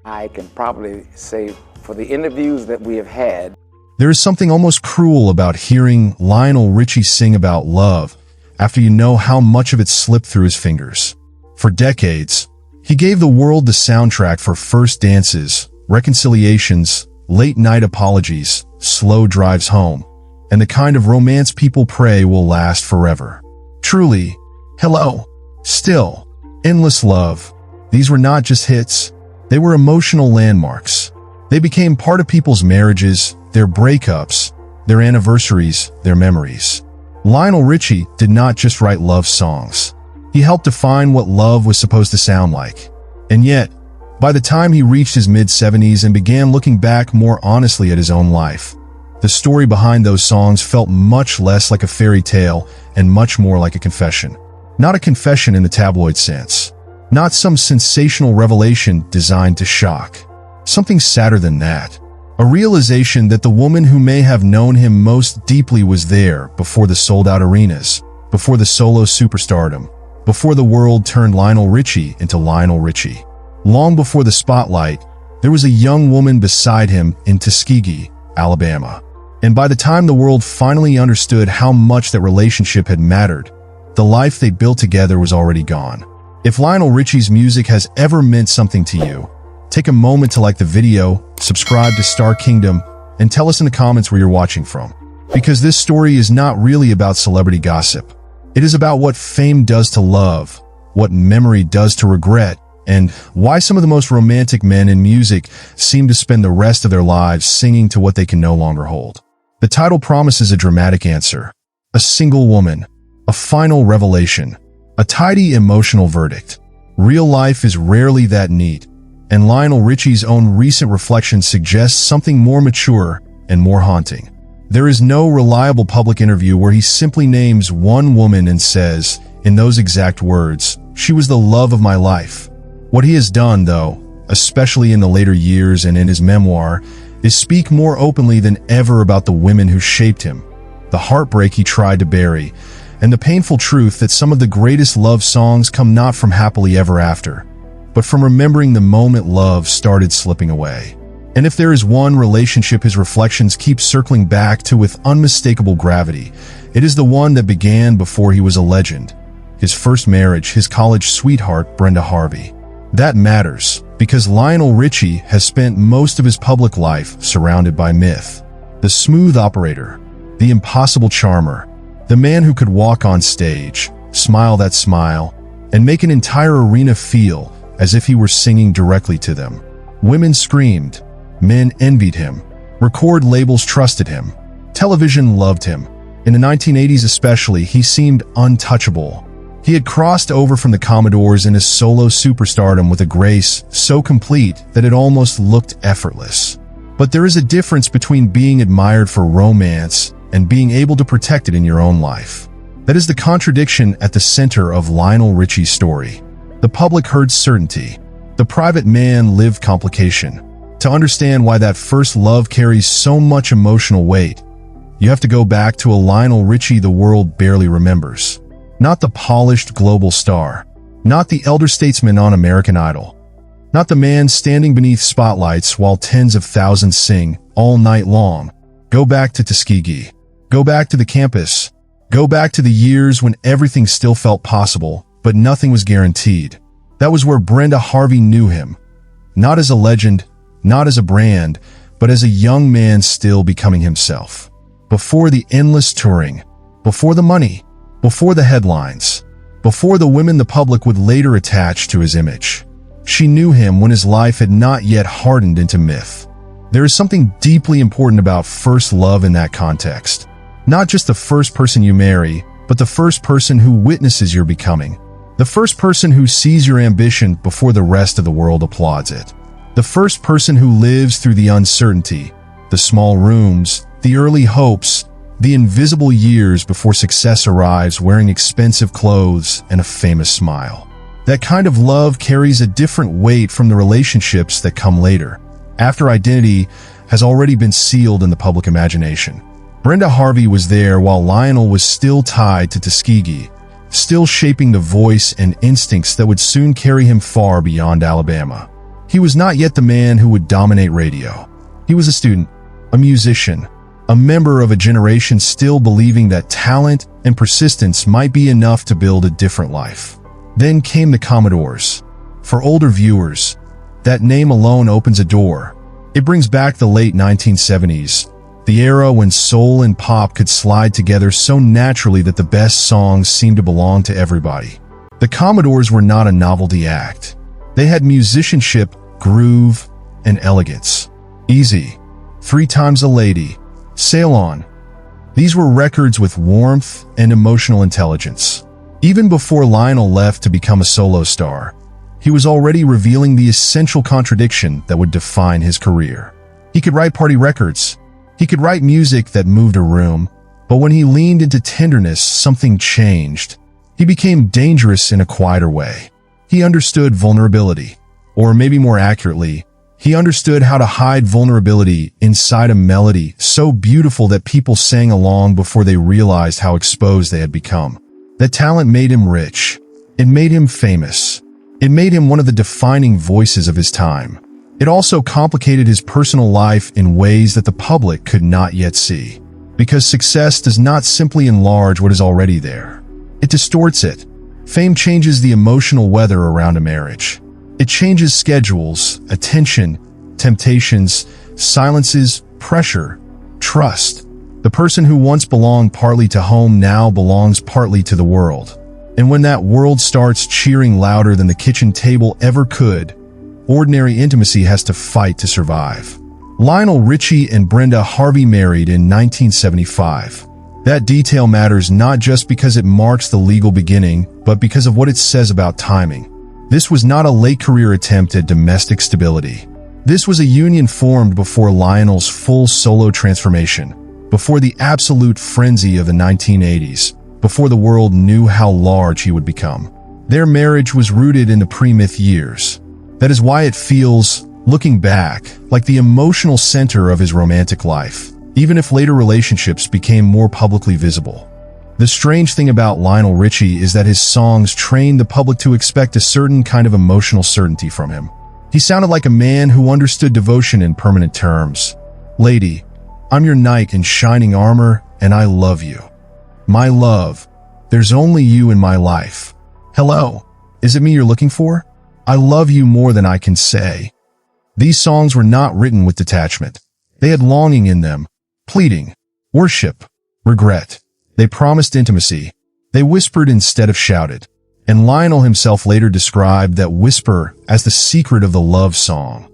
I can probably say for the interviews that we have had, There is something almost cruel about hearing Lionel Richie sing about love after you know how much of it slipped through his fingers. For decades, he gave the world the soundtrack for first dances, reconciliations, late-night apologies, slow drives home, and the kind of romance people pray will last forever. Truly, hello, still, endless love. These were not just hits, they were emotional landmarks. They became part of people's marriages, their breakups, their anniversaries, their memories. Lionel Richie did not just write love songs. He helped define what love was supposed to sound like. And yet, by the time he reached his mid-70s and began looking back more honestly at his own life, the story behind those songs felt much less like a fairy tale and much more like a confession. Not a confession in the tabloid sense. Not some sensational revelation designed to shock. Something sadder than that. A realization that the woman who may have known him most deeply was there before the sold-out arenas, before the solo superstardom, before the world turned Lionel Richie into Lionel Richie. Long before the spotlight, there was a young woman beside him in Tuskegee, Alabama. And by the time the world finally understood how much that relationship had mattered, the life they built together was already gone. If Lionel Richie's music has ever meant something to you, take a moment to like the video, subscribe to Star Kingdom, and tell us in the comments where you're watching from. Because this story is not really about celebrity gossip. It is about what fame does to love, what memory does to regret, and why some of the most romantic men in music seem to spend the rest of their lives singing to what they can no longer hold. The title promises a dramatic answer. A single woman. A final revelation. A tidy emotional verdict. Real life is rarely that neat, and Lionel Richie's own recent reflection suggests something more mature and more haunting. There is no reliable public interview where he simply names one woman and says, in those exact words, "She was the love of my life." What he has done, though, especially in the later years and in his memoir, is speak more openly than ever about the women who shaped him, the heartbreak he tried to bury, and the painful truth that some of the greatest love songs come not from happily ever after, but from remembering the moment love started slipping away. And if there is one relationship his reflections keep circling back to with unmistakable gravity, it is the one that began before he was a legend. His first marriage, his college sweetheart, Brenda Harvey. That matters, because Lionel Richie has spent most of his public life surrounded by myth. The smooth operator, the impossible charmer, the man who could walk on stage, smile that smile, and make an entire arena feel as if he were singing directly to them. Women screamed, men envied him, record labels trusted him, television loved him. In the 1980s especially, he seemed untouchable. He had crossed over from the Commodores into solo superstardom with a grace so complete that it almost looked effortless. But there is a difference between being admired for romance and being able to protect it in your own life. That is the contradiction at the center of Lionel Richie's story. The public heard certainty. The private man lived complication. To understand why that first love carries so much emotional weight, you have to go back to a Lionel Richie the world barely remembers. Not the polished global star. Not the elder statesman on American Idol. Not the man standing beneath spotlights while tens of thousands sing all night long. Go back to Tuskegee. Go back to the campus. Go back to the years when everything still felt possible, but nothing was guaranteed. That was where Brenda Harvey knew him. Not as a legend, not as a brand, but as a young man still becoming himself. Before the endless touring, before the money, before the headlines, before the women the public would later attach to his image. She knew him when his life had not yet hardened into myth. There is something deeply important about first love in that context. Not just the first person you marry, but the first person who witnesses your becoming. The first person who sees your ambition before the rest of the world applauds it. The first person who lives through the uncertainty, the small rooms, the early hopes, the invisible years before success arrives wearing expensive clothes and a famous smile. That kind of love carries a different weight from the relationships that come later, after identity has already been sealed in the public imagination. Brenda Harvey was there while Lionel was still tied to Tuskegee, still shaping the voice and instincts that would soon carry him far beyond Alabama. He was not yet the man who would dominate radio. He was a student, a musician, a member of a generation still believing that talent and persistence might be enough to build a different life. Then came the Commodores. For older viewers, that name alone opens a door. It brings back the late 1970s, the era when soul and pop could slide together so naturally that the best songs seemed to belong to everybody. The Commodores were not a novelty act. They had musicianship, groove, and elegance. Easy, 3 Times a Lady, Sail On. These were records with warmth and emotional intelligence. Even before Lionel left to become a solo star, he was already revealing the essential contradiction that would define his career. He could write party records. He could write music that moved a room, but when he leaned into tenderness, something changed. He became dangerous in a quieter way. He understood vulnerability, or maybe more accurately, he understood how to hide vulnerability inside a melody so beautiful that people sang along before they realized how exposed they had become. That talent made him rich. It made him famous. It made him one of the defining voices of his time. It also complicated his personal life in ways that the public could not yet see. Because success does not simply enlarge what is already there. It distorts it. Fame changes the emotional weather around a marriage. It changes schedules, attention, temptations, silences, pressure, trust. The person who once belonged partly to home now belongs partly to the world. And when that world starts cheering louder than the kitchen table ever could, ordinary intimacy has to fight to survive. Lionel Richie and Brenda Harvey married in 1975. That detail matters not just because it marks the legal beginning, but because of what it says about timing. This was not a late career attempt at domestic stability. This was a union formed before Lionel's full solo transformation, before the absolute frenzy of the 1980s, before the world knew how large he would become. Their marriage was rooted in the pre-myth years. That is why it feels, looking back, like the emotional center of his romantic life, even if later relationships became more publicly visible. The strange thing about Lionel Richie is that his songs trained the public to expect a certain kind of emotional certainty from him. He sounded like a man who understood devotion in permanent terms. Lady, I'm your knight in shining armor, and I love you. My love, there's only you in my life. Hello, is it me you're looking for? I love you more than I can say. These songs were not written with detachment. They had longing in them, pleading, worship, regret. They promised intimacy. They whispered instead of shouted. And Lionel himself later described that whisper as the secret of the love song.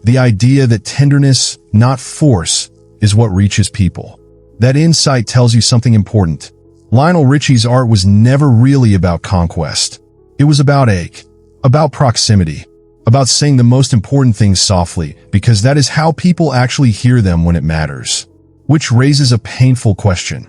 The idea that tenderness, not force, is what reaches people. That insight tells you something important. Lionel Richie's art was never really about conquest. It was about ache, about proximity, about saying the most important things softly, because that is how people actually hear them when it matters. Which raises a painful question.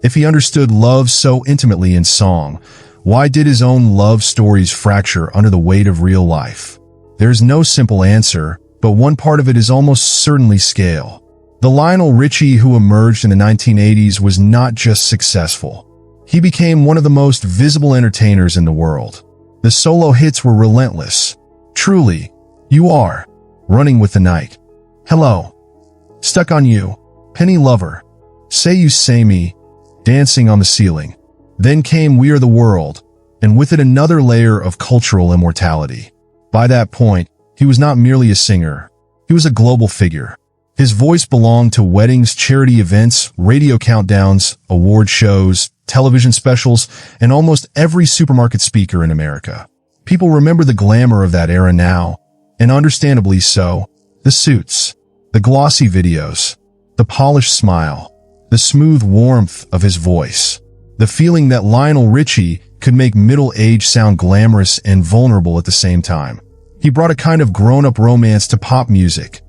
If he understood love so intimately in song, why did his own love stories fracture under the weight of real life? There's no simple answer, but one part of it is almost certainly scale. The Lionel Richie who emerged in the 1980s was not just successful. He became one of the most visible entertainers in the world. The solo hits were relentless. Truly, You Are, Running with the Night, Hello, Stuck on You, Penny Lover, Say You Say Me, Dancing on the Ceiling. Then came We Are the World, and with it another layer of cultural immortality. By that point, he was not merely a singer. He was a global figure. His voice belonged to weddings, charity events, radio countdowns, award shows, television specials, and almost every supermarket speaker in America. People remember the glamour of that era now, and understandably so. The suits, the glossy videos, the polished smile, the smooth warmth of his voice, the feeling that Lionel Richie could make middle age sound glamorous and vulnerable at the same time. He brought a kind of grown-up romance to pop music,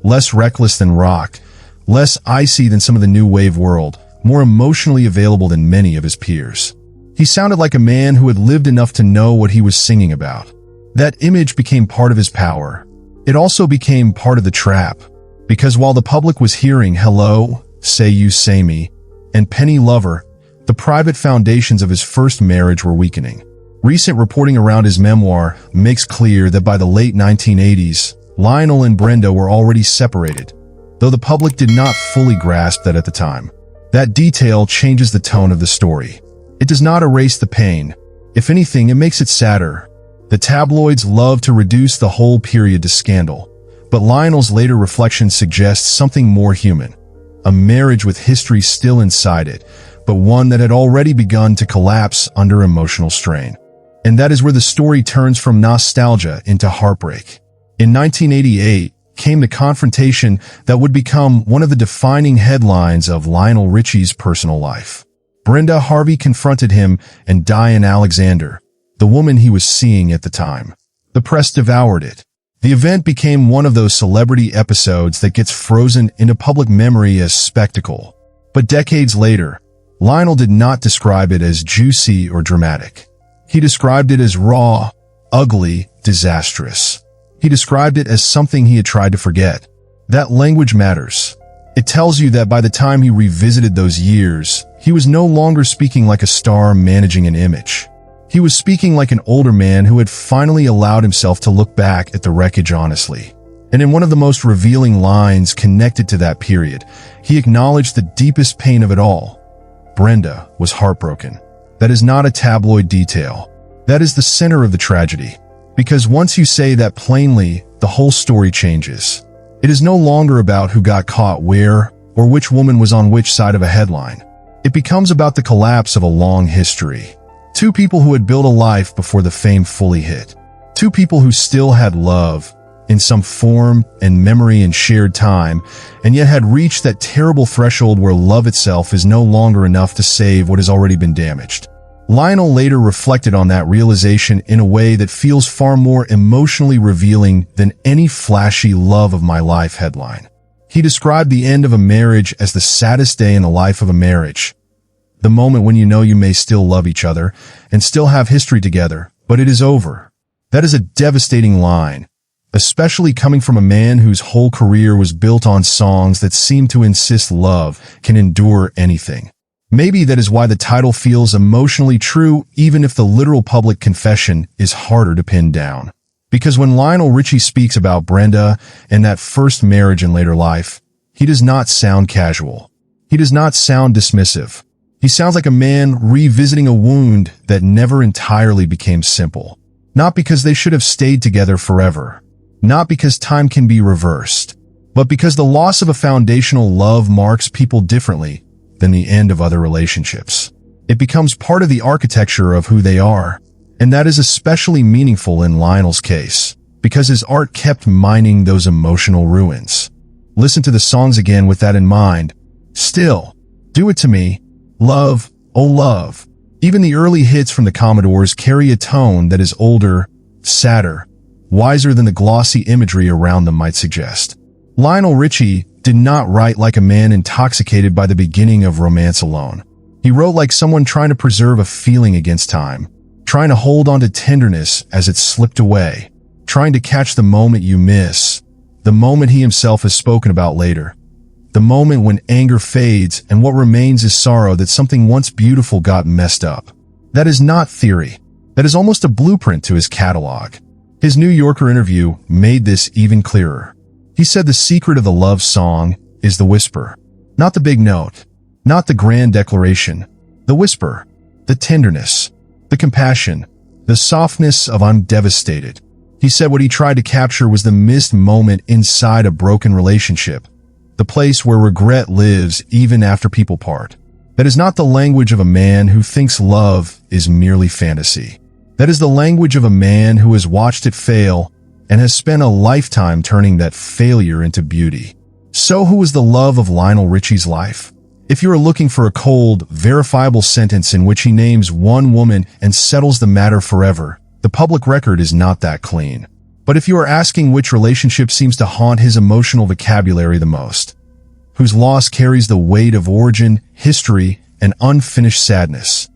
less reckless than rock, less icy than some of the new wave world, more emotionally available than many of his peers. He sounded like a man who had lived enough to know what he was singing about. That image became part of his power. It also became part of the trap, because while the public was hearing Hello, Say You Say Me, and Penny Lover, the private foundations of his first marriage were weakening. Recent reporting around his memoir makes clear that by the late 1980s, Lionel and Brenda were already separated, though the public did not fully grasp that at the time. That detail changes the tone of the story. It does not erase the pain. If anything, it makes it sadder. The tabloids love to reduce the whole period to scandal, but Lionel's later reflections suggest something more human. A marriage with history still inside it, but one that had already begun to collapse under emotional strain. And that is where the story turns from nostalgia into heartbreak. In 1988 came the confrontation that would become one of the defining headlines of Lionel Richie's personal life. Brenda Harvey confronted him and Diane Alexander, the woman he was seeing at the time. The press devoured it. The event became one of those celebrity episodes that gets frozen into public memory as spectacle. But decades later, Lionel did not describe it as juicy or dramatic. He described it as raw, ugly, disastrous. He described it as something he had tried to forget. That language matters. It tells you that by the time he revisited those years, he was no longer speaking like a star managing an image. He was speaking like an older man who had finally allowed himself to look back at the wreckage honestly. And in one of the most revealing lines connected to that period, he acknowledged the deepest pain of it all. Brenda was heartbroken. That is not a tabloid detail. That is the center of the tragedy. Because once you say that plainly, the whole story changes. It is no longer about who got caught where or which woman was on which side of a headline. It becomes about the collapse of a long history. Two people who had built a life before the fame fully hit. Two people who still had love in some form and memory and shared time, and yet had reached that terrible threshold where love itself is no longer enough to save what has already been damaged. Lionel later reflected on that realization in a way that feels far more emotionally revealing than any flashy love of my life headline. He described the end of a marriage as the saddest day in the life of a marriage. The moment when you know you may still love each other and still have history together, but it is over. That is a devastating line, especially coming from a man whose whole career was built on songs that seem to insist love can endure anything. Maybe that is why the title feels emotionally true, even if the literal public confession is harder to pin down. Because when Lionel Richie speaks about Brenda and that first marriage in later life, he does not sound casual. He does not sound dismissive. He sounds like a man revisiting a wound that never entirely became simple. Not because they should have stayed together forever. Not because time can be reversed. But because the loss of a foundational love marks people differently than the end of other relationships. It becomes part of the architecture of who they are. And that is especially meaningful in Lionel's case, because his art kept mining those emotional ruins. Listen to the songs again with that in mind. Still, Do It To Me, Love, Oh Love. Even the early hits from the Commodores carry a tone that is older, sadder, wiser than the glossy imagery around them might suggest. Lionel Richie did not write like a man intoxicated by the beginning of romance alone. He wrote like someone trying to preserve a feeling against time, trying to hold on to tenderness as it slipped away, trying to catch the moment you miss, the moment he himself has spoken about later, the moment when anger fades and what remains is sorrow that something once beautiful got messed up. That is not theory. That is almost a blueprint to his catalog. His New Yorker interview made this even clearer. He said the secret of the love song is the whisper. Not the big note, not the grand declaration. The whisper, the tenderness, the compassion, the softness of I'm devastated. He said what he tried to capture was the missed moment inside a broken relationship, the place where regret lives even after people part. That is not the language of a man who thinks love is merely fantasy. That is the language of a man who has watched it fail and has spent a lifetime turning that failure into beauty. So who is the love of Lionel Richie's life? If you are looking for a cold, verifiable sentence in which he names one woman and settles the matter forever, the public record is not that clean. But if you are asking which relationship seems to haunt his emotional vocabulary the most, whose loss carries the weight of origin, history, and unfinished sadness,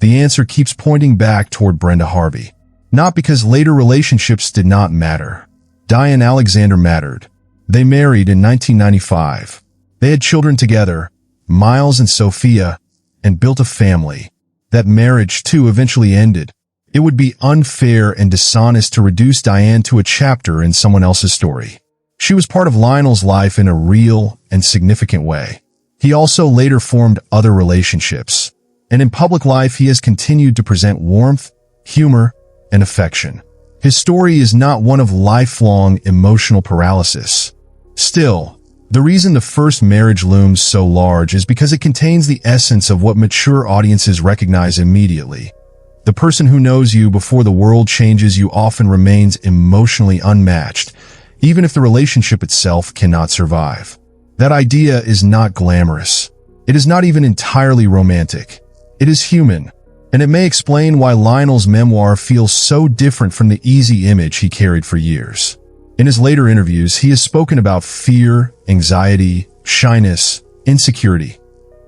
the answer keeps pointing back toward Brenda Harvey. Not because later relationships did not matter. Diane Alexander mattered. They married in 1995. They had children together, Miles and Sophia, and built a family. That marriage, too, eventually ended. It would be unfair and dishonest to reduce Diane to a chapter in someone else's story. She was part of Lionel's life in a real and significant way. He also later formed other relationships, and in public life he has continued to present warmth, humor, and affection. His story is not one of lifelong emotional paralysis. Still, the reason the first marriage looms so large is because it contains the essence of what mature audiences recognize immediately. The person who knows you before the world changes you often remains emotionally unmatched, even if the relationship itself cannot survive. That idea is not glamorous. It is not even entirely romantic. It is human, and it may explain why Lionel's memoir feels so different from the easy image he carried for years. In his later interviews, he has spoken about fear, anxiety, shyness, insecurity,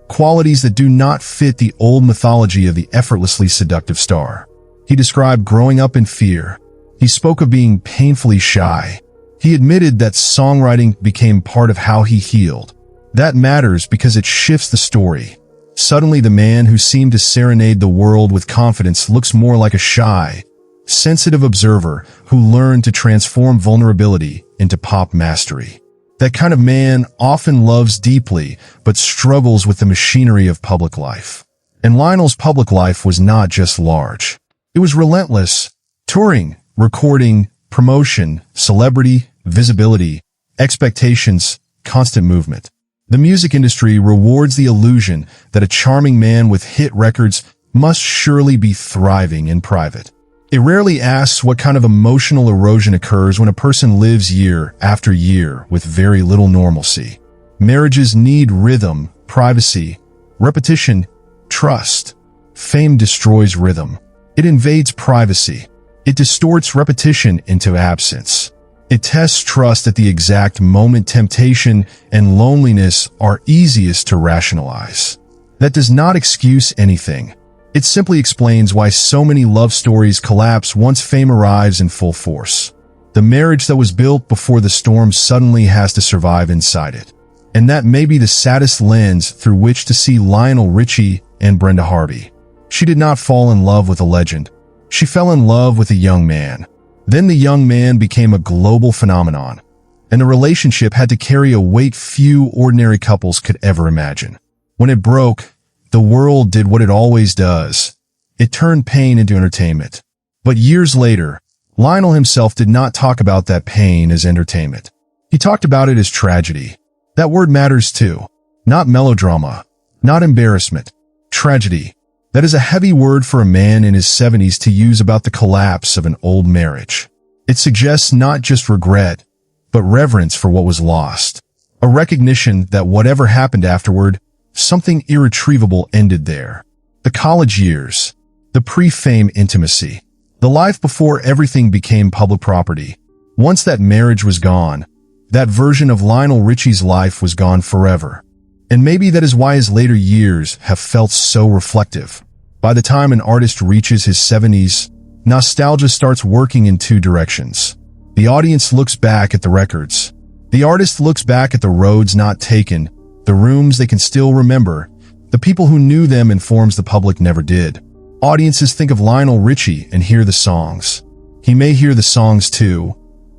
qualities that do not fit the old mythology of the effortlessly seductive star. He described growing up in fear. He spoke of being painfully shy. He admitted that songwriting became part of how he healed. That matters because it shifts the story. Suddenly, the man who seemed to serenade the world with confidence looks more like a shy, sensitive observer who learned to transform vulnerability into pop mastery. That kind of man often loves deeply, but struggles with the machinery of public life. And Lionel's public life was not just large. It was relentless. Touring, recording, promotion, celebrity, visibility, expectations, constant movement. The music industry rewards the illusion that a charming man with hit records must surely be thriving in private. It rarely asks what kind of emotional erosion occurs when a person lives year after year with very little normalcy. Marriages need rhythm, privacy, repetition, trust. Fame destroys rhythm. It invades privacy. It distorts repetition into absence. It tests trust at the exact moment temptation and loneliness are easiest to rationalize. That does not excuse anything. It simply explains why so many love stories collapse once fame arrives in full force. The marriage that was built before the storm suddenly has to survive inside it. And that may be the saddest lens through which to see Lionel Richie and Brenda Harvey. She did not fall in love with a legend. She fell in love with a young man. Then the young man became a global phenomenon, and the relationship had to carry a weight few ordinary couples could ever imagine. When it broke, the world did what it always does. It turned pain into entertainment. But years later, Lionel himself did not talk about that pain as entertainment. He talked about it as tragedy. That word matters too. Not melodrama, not embarrassment. Tragedy. That is a heavy word for a man in his 70s to use about the collapse of an old marriage. It suggests not just regret, but reverence for what was lost. A recognition that whatever happened afterward, something irretrievable ended there. The college years, the pre-fame intimacy, the life before everything became public property. Once that marriage was gone, that version of Lionel Richie's life was gone forever. And maybe that is why his later years have felt so reflective. By the time an artist reaches his 70s, nostalgia starts working in two directions. The audience looks back at the records. The artist looks back at the roads not taken, the rooms they can still remember, the people who knew them in forms the public never did. Audiences think of Lionel Richie and hear the songs. He may hear the songs too,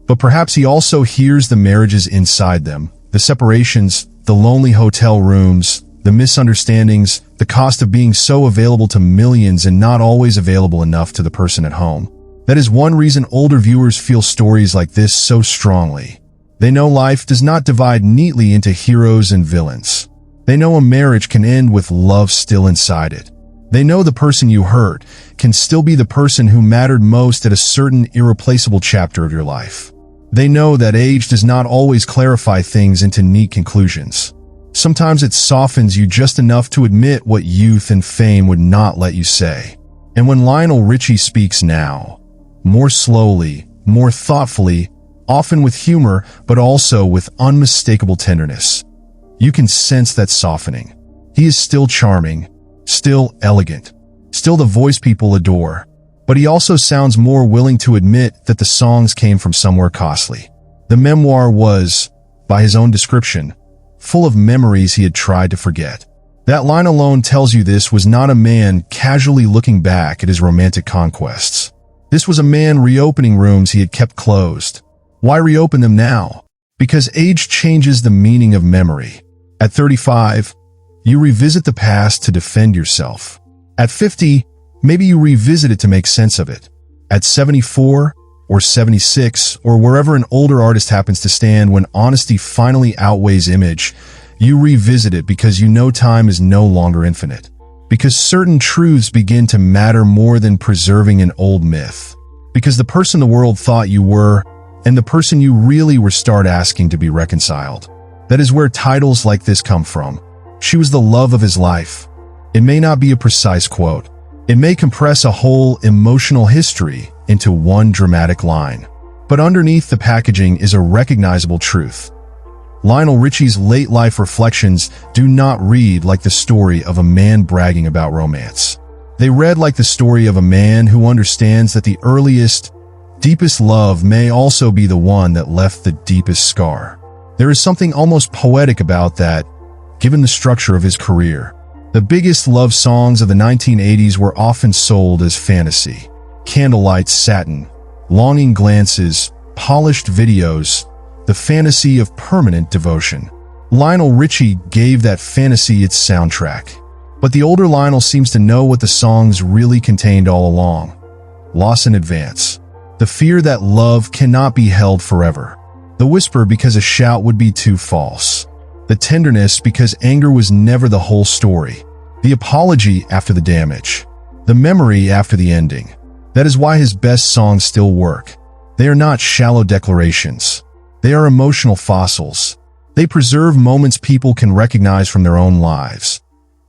but perhaps he also hears the marriages inside them, the separations, the lonely hotel rooms, the misunderstandings, the cost of being so available to millions and not always available enough to the person at home. That is one reason older viewers feel stories like this so strongly. They know life does not divide neatly into heroes and villains. They know a marriage can end with love still inside it. They know the person you hurt can still be the person who mattered most at a certain irreplaceable chapter of your life. They know that age does not always clarify things into neat conclusions. Sometimes it softens you just enough to admit what youth and fame would not let you say. And when Lionel Richie speaks now, more slowly, more thoughtfully, often with humor, but also with unmistakable tenderness, you can sense that softening. He is still charming, still elegant, still the voice people adore, but he also sounds more willing to admit that the songs came from somewhere costly. The memoir was, by his own description, full of memories he had tried to forget. That line alone tells you this was not a man casually looking back at his romantic conquests. This was a man reopening rooms he had kept closed. Why reopen them now? Because age changes the meaning of memory. At 35, you revisit the past to defend yourself. At 50, maybe you revisit it to make sense of it. At 74 or 76 or wherever an older artist happens to stand when honesty finally outweighs image, you revisit it because you know time is no longer infinite. Because certain truths begin to matter more than preserving an old myth. Because the person the world thought you were and the person you really were start asking to be reconciled. That is where titles like this come from. She was the love of his life. It may not be a precise quote. It may compress a whole emotional history into one dramatic line. But underneath the packaging is a recognizable truth. Lionel Richie's late life reflections do not read like the story of a man bragging about romance. They read like the story of a man who understands that the earliest, deepest love may also be the one that left the deepest scar. There is something almost poetic about that, given the structure of his career. The biggest love songs of the 1980s were often sold as fantasy. Candlelight satin, longing glances, polished videos, the fantasy of permanent devotion. Lionel Richie gave that fantasy its soundtrack. But the older Lionel seems to know what the songs really contained all along. Loss in advance. The fear that love cannot be held forever. The whisper because a shout would be too false. The tenderness because anger was never the whole story. The apology after the damage. The memory after the ending. That is why his best songs still work. They are not shallow declarations. They are emotional fossils. They preserve moments people can recognize from their own lives.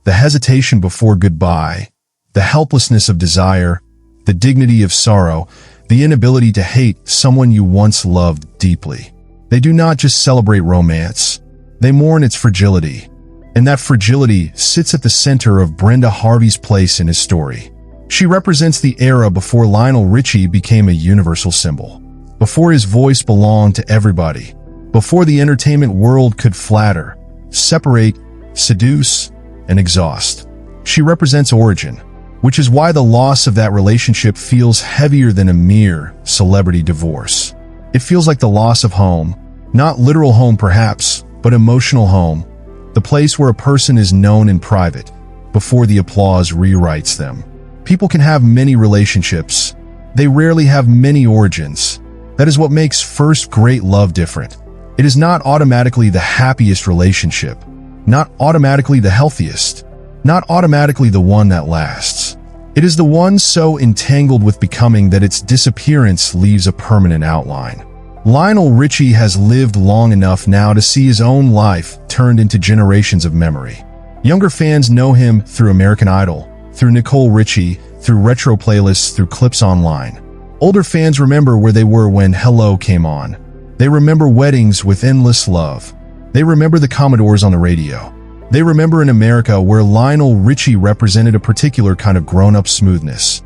The hesitation before goodbye, the helplessness of desire, the dignity of sorrow, the inability to hate someone you once loved deeply. They do not just celebrate romance. They mourn its fragility. And that fragility sits at the center of Brenda Harvey's place in his story. She represents the era before Lionel Richie became a universal symbol. Before his voice belonged to everybody. Before the entertainment world could flatter, separate, seduce, and exhaust. She represents origin, which is why the loss of that relationship feels heavier than a mere celebrity divorce. It feels like the loss of home, not literal home perhaps, but emotional home, the place where a person is known in private, before the applause rewrites them. People can have many relationships. They rarely have many origins. That is what makes first great love different. It is not automatically the happiest relationship, not automatically the healthiest, not automatically the one that lasts. It is the one so entangled with becoming that its disappearance leaves a permanent outline. Lionel Richie has lived long enough now to see his own life turned into generations of memory. Younger fans know him through American Idol, through Nicole Richie, through retro playlists, through clips online. Older fans remember where they were when Hello came on. They remember weddings with endless love. They remember the Commodores on the radio. They remember an America where Lionel Richie represented a particular kind of grown-up smoothness.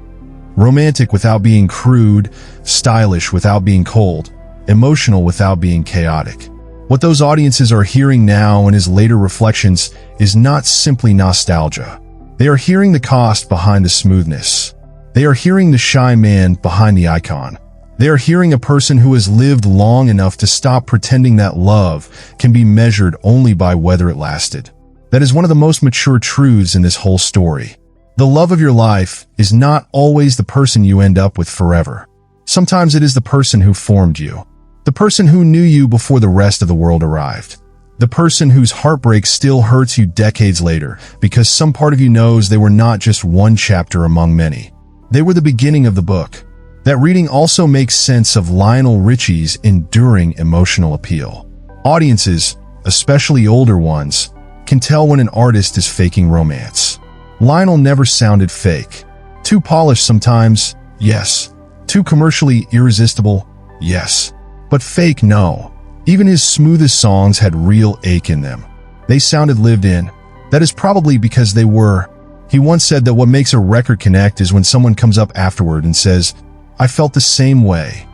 Romantic without being crude, stylish without being cold, emotional without being chaotic. What those audiences are hearing now in his later reflections is not simply nostalgia. They are hearing the cost behind the smoothness. They are hearing the shy man behind the icon. They are hearing a person who has lived long enough to stop pretending that love can be measured only by whether it lasted. That is one of the most mature truths in this whole story. The love of your life is not always the person you end up with forever. Sometimes it is the person who formed you. The person who knew you before the rest of the world arrived. The person whose heartbreak still hurts you decades later because some part of you knows they were not just one chapter among many. They were the beginning of the book. That reading also makes sense of Lionel Richie's enduring emotional appeal. Audiences, especially older ones, can tell when an artist is faking romance. Lionel never sounded fake. Too polished sometimes, yes. Too commercially irresistible, yes. But fake, no. Even his smoothest songs had real ache in them. They sounded lived in. That is probably because they were. He once said that what makes a record connect is when someone comes up afterward and says, "I felt the same way."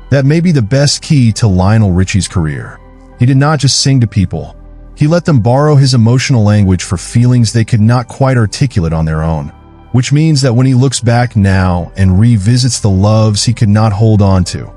That may be the best key to Lionel Richie's career. He did not just sing to people. He let them borrow his emotional language for feelings they could not quite articulate on their own. Which means that when he looks back now and revisits the loves he could not hold on to,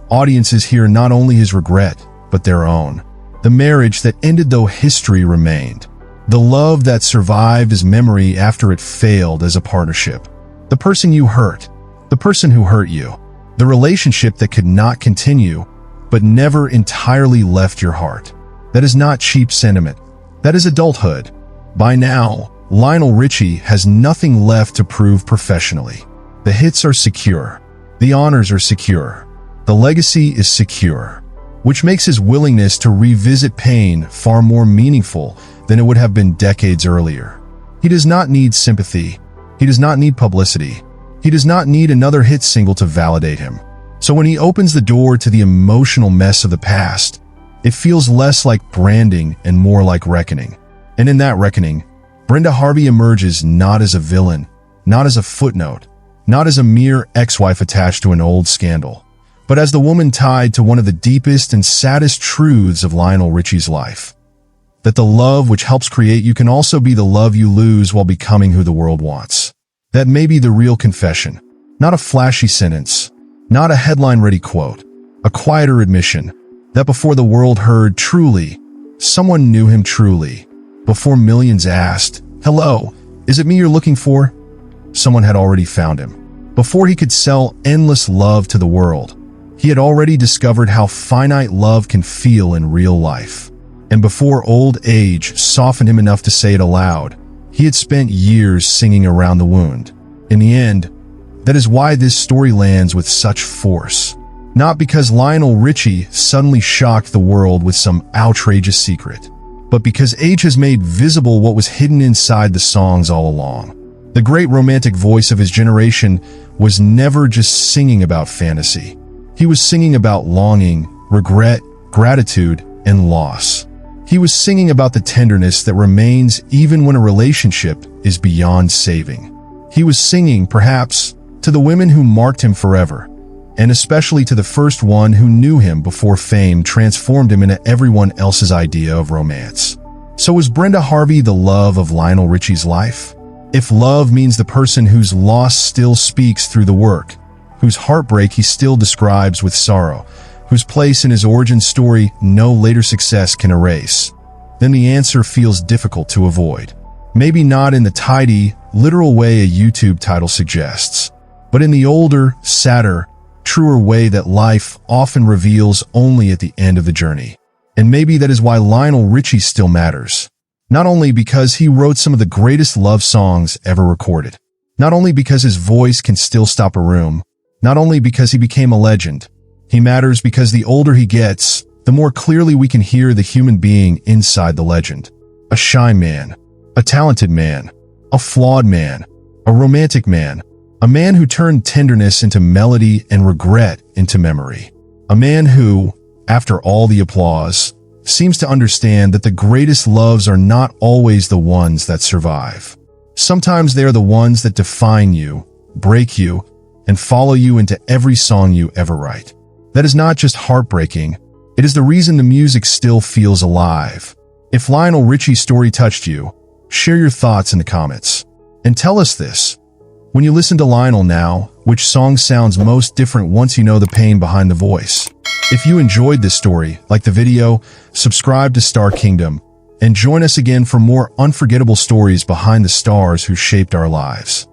audiences hear not only his regret, but their own. The marriage that ended though history remained. The love that survived as memory after it failed as a partnership. The person you hurt. The person who hurt you. The relationship that could not continue, but never entirely left your heart. That is not cheap sentiment. That is adulthood. By now, Lionel Richie has nothing left to prove professionally. The hits are secure. The honors are secure. The legacy is secure, which makes his willingness to revisit pain far more meaningful than it would have been decades earlier. He does not need sympathy. He does not need publicity. He does not need another hit single to validate him. So when he opens the door to the emotional mess of the past, it feels less like branding and more like reckoning. And in that reckoning, Brenda Harvey emerges not as a villain, not as a footnote, not as a mere ex-wife attached to an old scandal, but as the woman tied to one of the deepest and saddest truths of Lionel Richie's life. That the love which helps create you can also be the love you lose while becoming who the world wants. That may be the real confession, not a flashy sentence, not a headline-ready quote, a quieter admission that before the world heard truly, someone knew him truly. Before millions asked, "Hello, is it me you're looking for?" someone had already found him. Before he could sell endless love to the world, he had already discovered how finite love can feel in real life. And before old age softened him enough to say it aloud, he had spent years singing around the wound. In the end, that is why this story lands with such force. Not because Lionel Richie suddenly shocked the world with some outrageous secret, but because age has made visible what was hidden inside the songs all along. The great romantic voice of his generation was never just singing about fantasy. He was singing about longing, regret, gratitude, and loss. He was singing about the tenderness that remains even when a relationship is beyond saving. He was singing, perhaps, to the women who marked him forever, and especially to the first one who knew him before fame transformed him into everyone else's idea of romance. So was Brenda Harvey the love of Lionel Richie's life? If love means the person whose loss still speaks through the work, whose heartbreak he still describes with sorrow, whose place in his origin story no later success can erase, then the answer feels difficult to avoid. Maybe not in the tidy, literal way a YouTube title suggests, but in the older, sadder, truer way that life often reveals only at the end of the journey. And maybe that is why Lionel Richie still matters. Not only because he wrote some of the greatest love songs ever recorded, not only because his voice can still stop a room, not only because he became a legend. He matters because the older he gets, the more clearly we can hear the human being inside the legend. A shy man, a talented man, a flawed man, a romantic man, a man who turned tenderness into melody and regret into memory. A man who, after all the applause, seems to understand that the greatest loves are not always the ones that survive. Sometimes they are the ones that define you, break you, and follow you into every song you ever write. That is not just heartbreaking, it is the reason the music still feels alive. If Lionel Richie's story touched you, share your thoughts in the comments. And tell us this. When you listen to Lionel now, which song sounds most different once you know the pain behind the voice? If you enjoyed this story, like the video, subscribe to Star Kingdom, and join us again for more unforgettable stories behind the stars who shaped our lives.